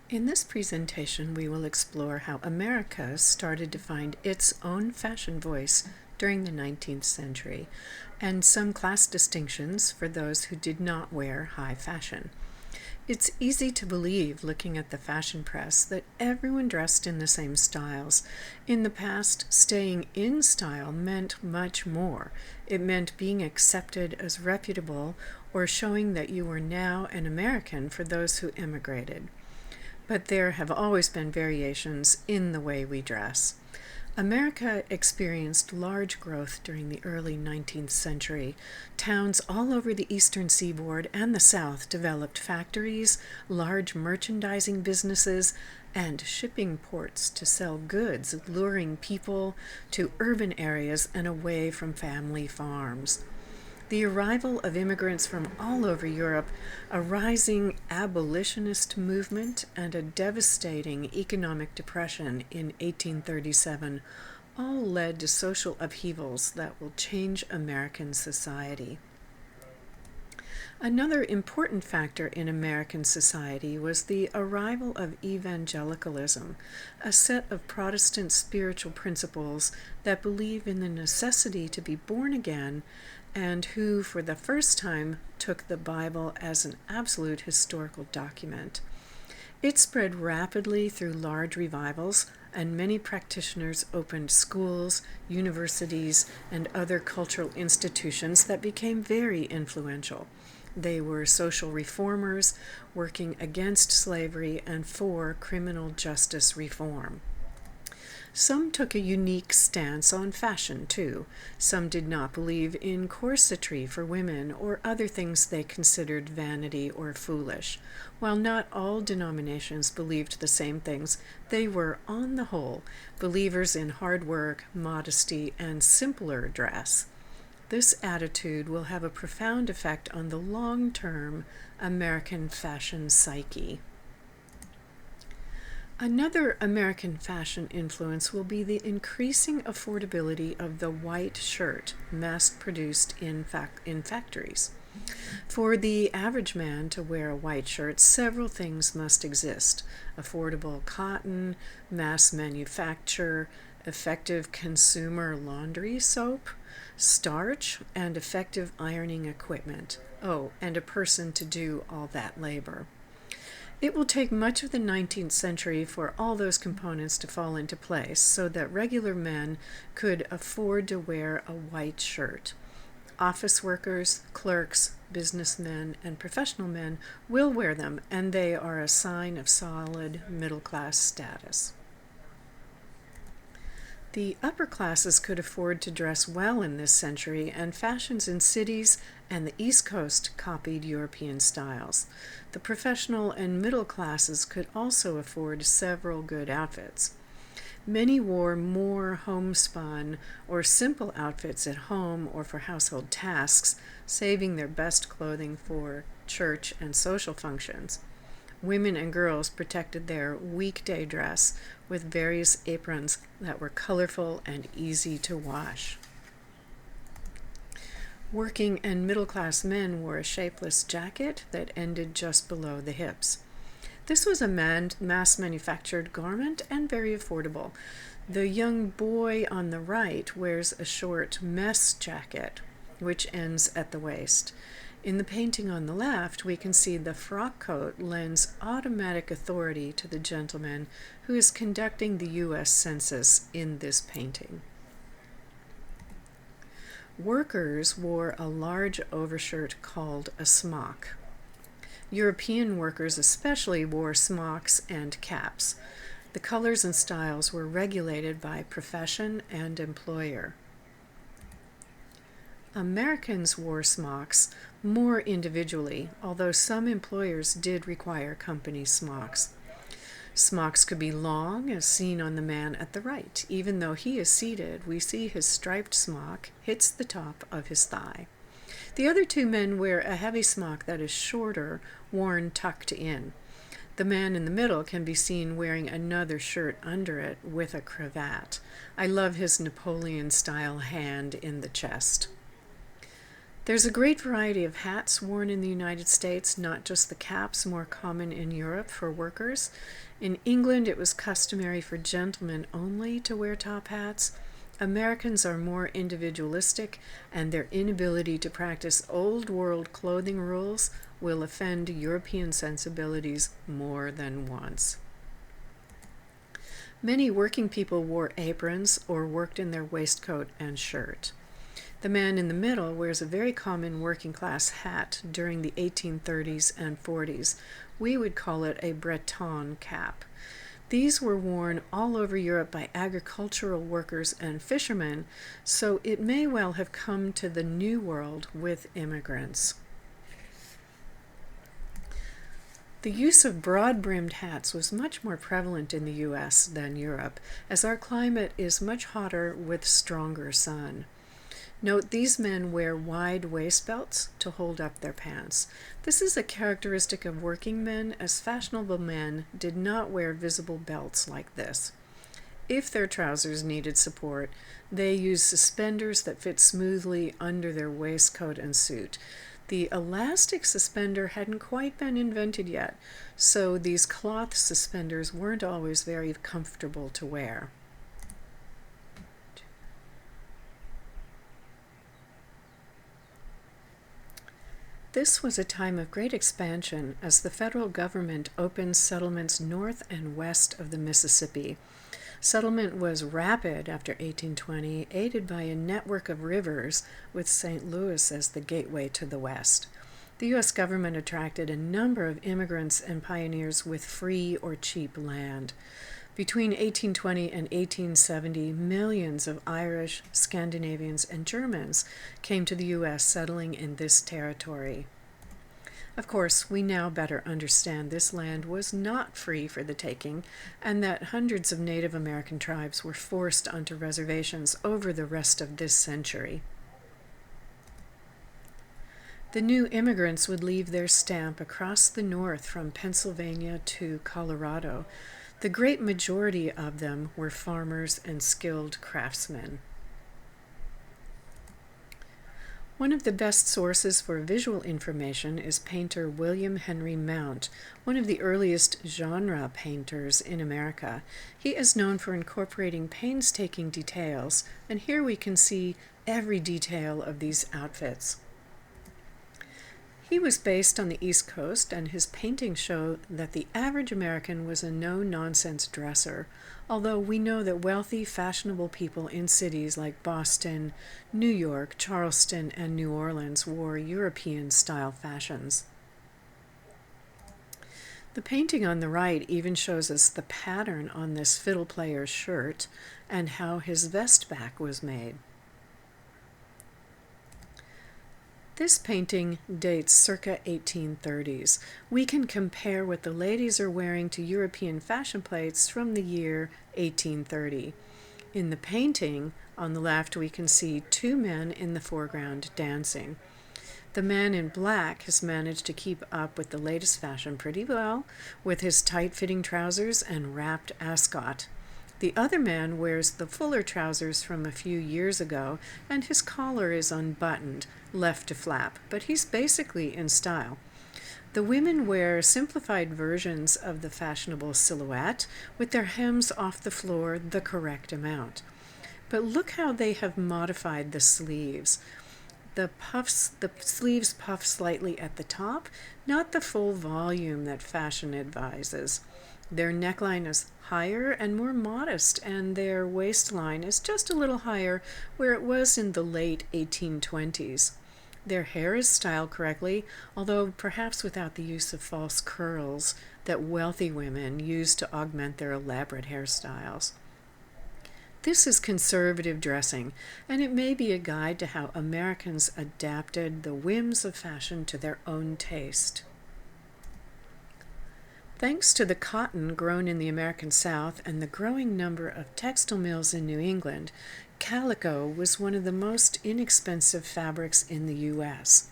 In this presentation, we will explore how America started to find its own fashion voice during the 19th century, and some class distinctions for those who did not wear high fashion. It's easy to believe, looking at the fashion press, that everyone dressed in the same styles. In the past, staying in style meant much more. It meant being accepted as reputable or showing that you were now an American for those who immigrated. But there have always been variations in the way we dress. America experienced large growth during the early 19th century. Towns all over the eastern seaboard and the South developed factories, large merchandising businesses, and shipping ports to sell goods, luring people to urban areas and away from family farms. The arrival of immigrants from all over Europe, a rising abolitionist movement, and a devastating economic depression in 1837 all led to social upheavals that will change American society. Another important factor in American society was the arrival of evangelicalism, a set of Protestant spiritual principles that believe in the necessity to be born again and who, for the first time, took the Bible as an absolute historical document. It spread rapidly through large revivals, and many practitioners opened schools, universities, and other cultural institutions that became very influential. They were social reformers working against slavery and for criminal justice reform. Some took a unique stance on fashion, too. Some did not believe in corsetry for women or other things they considered vanity or foolish. While not all denominations believed the same things, they were, on the whole, believers in hard work, modesty, and simpler dress. This attitude will have a profound effect on the long-term American fashion psyche. Another American fashion influence will be the increasing affordability of the white shirt, mass-produced in factories. For the average man to wear a white shirt, several things must exist: affordable cotton, mass manufacture, effective consumer laundry soap, starch, and effective ironing equipment. Oh, and a person to do all that labor. It will take much of the 19th century for all those components to fall into place so that regular men could afford to wear a white shirt. Office workers, clerks, businessmen, and professional men will wear them, and they are a sign of solid middle-class status. The upper classes could afford to dress well in this century, and fashions in cities and the East Coast copied European styles. The professional and middle classes could also afford several good outfits. Many wore more homespun or simple outfits at home or for household tasks, saving their best clothing for church and social functions. Women and girls protected their weekday dress with various aprons that were colorful and easy to wash. Working and middle-class men wore a shapeless jacket that ended just below the hips. This was a mass-manufactured garment and very affordable. The young boy on the right wears a short mess jacket, which ends at the waist. In the painting on the left, we can see the frock coat lends automatic authority to the gentleman who is conducting the U.S. Census in this painting. Workers wore a large overshirt called a smock. European workers especially wore smocks and caps. The colors and styles were regulated by profession and employer. Americans wore smocks more individually, although some employers did require company smocks. Smocks could be long, as seen on the man at the right. Even though he is seated, we see his striped smock hits the top of his thigh. The other two men wear a heavy smock that is shorter, worn tucked in. The man in the middle can be seen wearing another shirt under it with a cravat. I love his Napoleon-style hand in the chest. There's a great variety of hats worn in the United States, not just the caps more common in Europe for workers. In England, it was customary for gentlemen only to wear top hats. Americans are more individualistic, and their inability to practice old world clothing rules will offend European sensibilities more than once. Many working people wore aprons or worked in their waistcoat and shirt. The man in the middle wears a very common working class hat during the 1830s and 40s. We would call it a Breton cap. These were worn all over Europe by agricultural workers and fishermen, so it may well have come to the New World with immigrants. The use of broad-brimmed hats was much more prevalent in the U.S. than Europe, as our climate is much hotter with stronger sun. Note, these men wear wide waist belts to hold up their pants. This is a characteristic of working men, as fashionable men did not wear visible belts like this. If their trousers needed support, they used suspenders that fit smoothly under their waistcoat and suit. The elastic suspender hadn't quite been invented yet, so these cloth suspenders weren't always very comfortable to wear. This was a time of great expansion as the federal government opened settlements north and west of the Mississippi. Settlement was rapid after 1820, aided by a network of rivers, with St. Louis as the gateway to the west. The U.S. government attracted a number of immigrants and pioneers with free or cheap land. Between 1820 and 1870, millions of Irish, Scandinavians, and Germans came to the U.S., settling in this territory. Of course, we now better understand this land was not free for the taking, and that hundreds of Native American tribes were forced onto reservations over the rest of this century. The new immigrants would leave their stamp across the north from Pennsylvania to Colorado. The great majority of them were farmers and skilled craftsmen. One of the best sources for visual information is painter William Henry Mount, one of the earliest genre painters in America. He is known for incorporating painstaking details, and here we can see every detail of these outfits. He was based on the East Coast, and his paintings show that the average American was a no-nonsense dresser, although we know that wealthy, fashionable people in cities like Boston, New York, Charleston, and New Orleans wore European-style fashions. The painting on the right even shows us the pattern on this fiddle player's shirt and how his vest back was made. This painting dates circa 1830s. We can compare what the ladies are wearing to European fashion plates from the year 1830. In the painting, on the left, we can see two men in the foreground dancing. The man in black has managed to keep up with the latest fashion pretty well, with his tight-fitting trousers and wrapped ascot. The other man wears the fuller trousers from a few years ago, and his collar is unbuttoned, left to flap, but he's basically in style. The women wear simplified versions of the fashionable silhouette, with their hems off the floor the correct amount. But look how they have modified the sleeves. The sleeves puff slightly at the top, not the full volume that fashion advises. Their neckline is higher and more modest, and their waistline is just a little higher where it was in the late 1820s. Their hair is styled correctly, although perhaps without the use of false curls that wealthy women use to augment their elaborate hairstyles. This is conservative dressing, and it may be a guide to how Americans adapted the whims of fashion to their own taste. Thanks to the cotton grown in the American South and the growing number of textile mills in New England, calico was one of the most inexpensive fabrics in the U.S.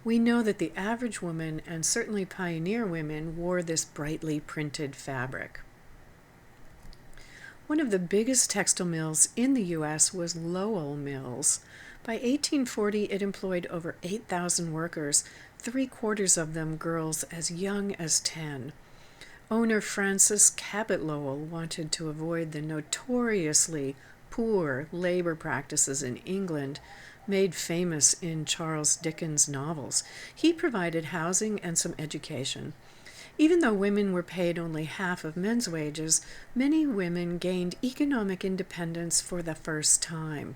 We know that the average woman, and certainly pioneer women, wore this brightly printed fabric. One of the biggest textile mills in the U.S. was Lowell Mills. By 1840, it employed over 8,000 workers, three-quarters of them girls as young as 10. Owner Francis Cabot Lowell wanted to avoid the notoriously poor labor practices in England made famous in Charles Dickens' novels. He provided housing and some education. Even though women were paid only half of men's wages, many women gained economic independence for the first time.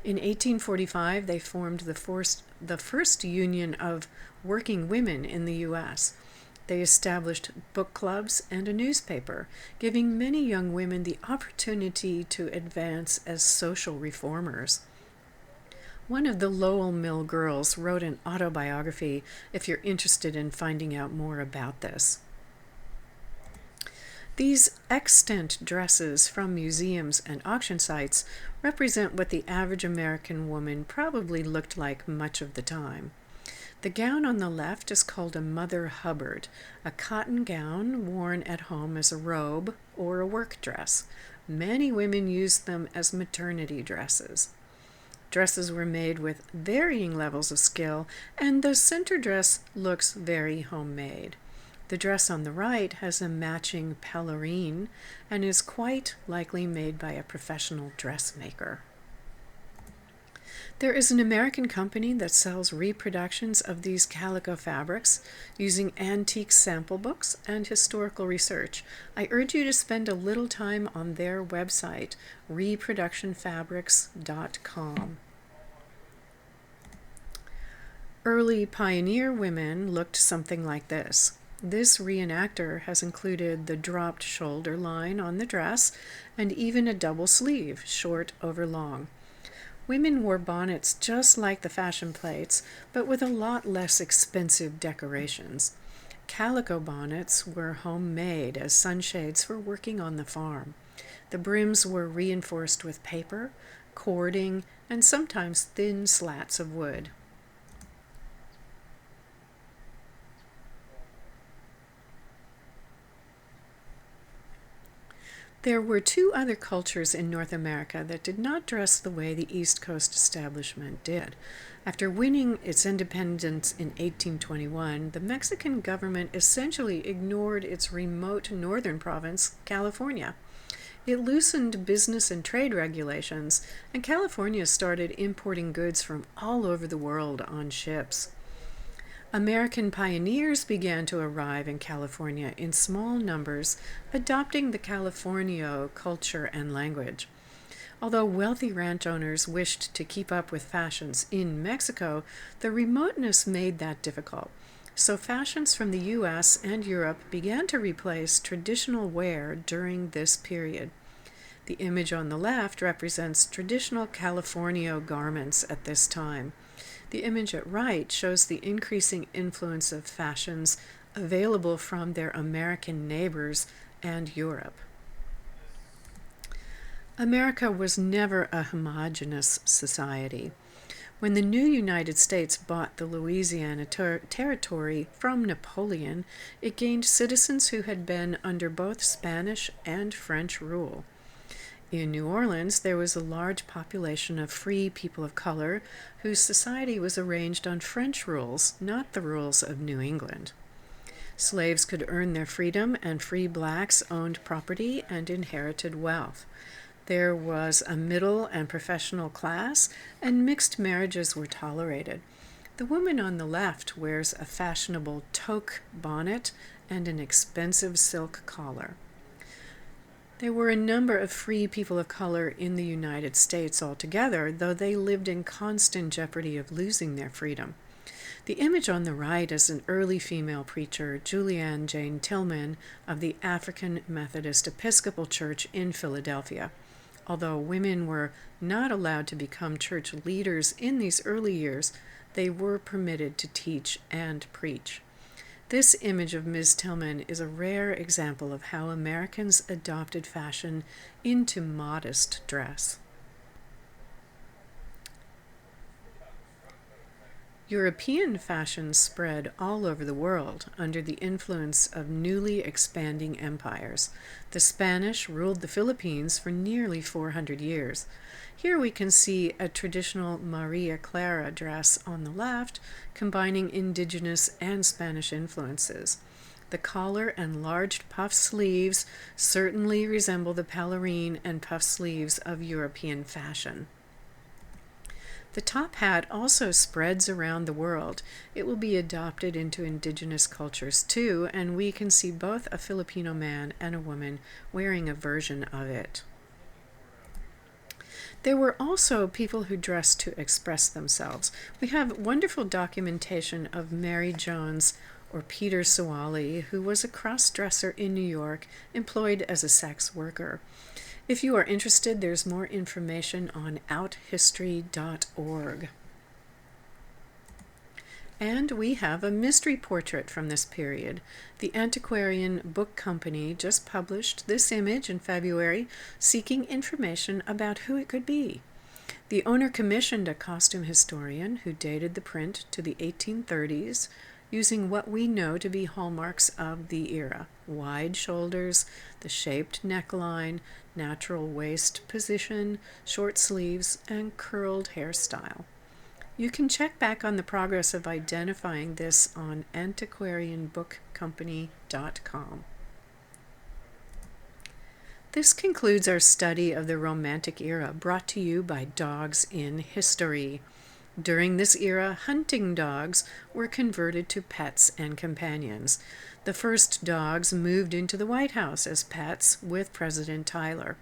In 1845, they formed the first union of working women in the U.S. They established book clubs and a newspaper, giving many young women the opportunity to advance as social reformers. One of the Lowell Mill girls wrote an autobiography if you're interested in finding out more about this. These extant dresses from museums and auction sites represent what the average American woman probably looked like much of the time. The gown on the left is called a Mother Hubbard, a cotton gown worn at home as a robe or a work dress. Many women used them as maternity dresses. Dresses were made with varying levels of skill, and the center dress looks very homemade. The dress on the right has a matching pelerine and is quite likely made by a professional dressmaker. There is an American company that sells reproductions of these calico fabrics using antique sample books and historical research. I urge you to spend a little time on their website, reproductionfabrics.com. Early pioneer women looked something like this. This reenactor has included the dropped shoulder line on the dress and even a double sleeve, short over long. Women wore bonnets just like the fashion plates, but with a lot less expensive decorations. Calico bonnets were homemade as sunshades for working on the farm. The brims were reinforced with paper, cording, and sometimes thin slats of wood. There were two other cultures in North America that did not dress the way the East Coast establishment did. After winning its independence in 1821, the Mexican government essentially ignored its remote northern province, California. It loosened business and trade regulations, and California started importing goods from all over the world on ships. American pioneers began to arrive in California in small numbers, adopting the Californio culture and language. Although wealthy ranch owners wished to keep up with fashions in Mexico, the remoteness made that difficult. So fashions from the U.S. and Europe began to replace traditional wear during this period. The image on the left represents traditional Californio garments at this time. The image at right shows the increasing influence of fashions available from their American neighbors and Europe. America was never a homogeneous society. When the new United States bought the Louisiana territory from Napoleon, it gained citizens who had been under both Spanish and French rule. In New Orleans, there was a large population of free people of color whose society was arranged on French rules, not the rules of New England. Slaves could earn their freedom, and free blacks owned property and inherited wealth. There was a middle and professional class, and mixed marriages were tolerated. The woman on the left wears a fashionable toque bonnet and an expensive silk collar. There were a number of free people of color in the United States altogether, though they lived in constant jeopardy of losing their freedom. The image on the right is an early female preacher, Julianne Jane Tillman, of the African Methodist Episcopal Church in Philadelphia. Although women were not allowed to become church leaders in these early years, they were permitted to teach and preach. This image of Ms. Tillman is a rare example of how Americans adopted fashion into modest dress. European fashion spread all over the world under the influence of newly expanding empires. The Spanish ruled the Philippines for nearly 400 years. Here we can see a traditional Maria Clara dress on the left, combining indigenous and Spanish influences. The collar and large puff sleeves certainly resemble the pelerine and puff sleeves of European fashion. The top hat also spreads around the world. It will be adopted into indigenous cultures too, and we can see both a Filipino man and a woman wearing a version of it. There were also people who dressed to express themselves. We have wonderful documentation of Mary Jones or Peter Sawali, who was a cross-dresser in New York, employed as a sex worker. If you are interested, there's more information on outhistory.org. And we have a mystery portrait from this period. The Antiquarian Book Company just published this image in February, seeking information about who it could be. The owner commissioned a costume historian who dated the print to the 1830s, using what we know to be hallmarks of the era: wide shoulders, the shaped neckline, natural waist position, short sleeves, and curled hairstyle. You can check back on the progress of identifying this on antiquarianbookcompany.com. This concludes our study of the Romantic era, brought to you by Dogs in History. During this era, hunting dogs were converted to pets and companions. The first dogs moved into the White House as pets with President Tyler.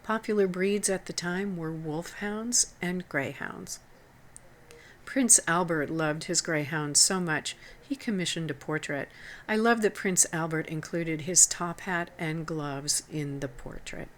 Popular breeds at the time were wolfhounds and greyhounds. Prince Albert loved his greyhounds so much, he commissioned a portrait. I love that Prince Albert included his top hat and gloves in the portrait.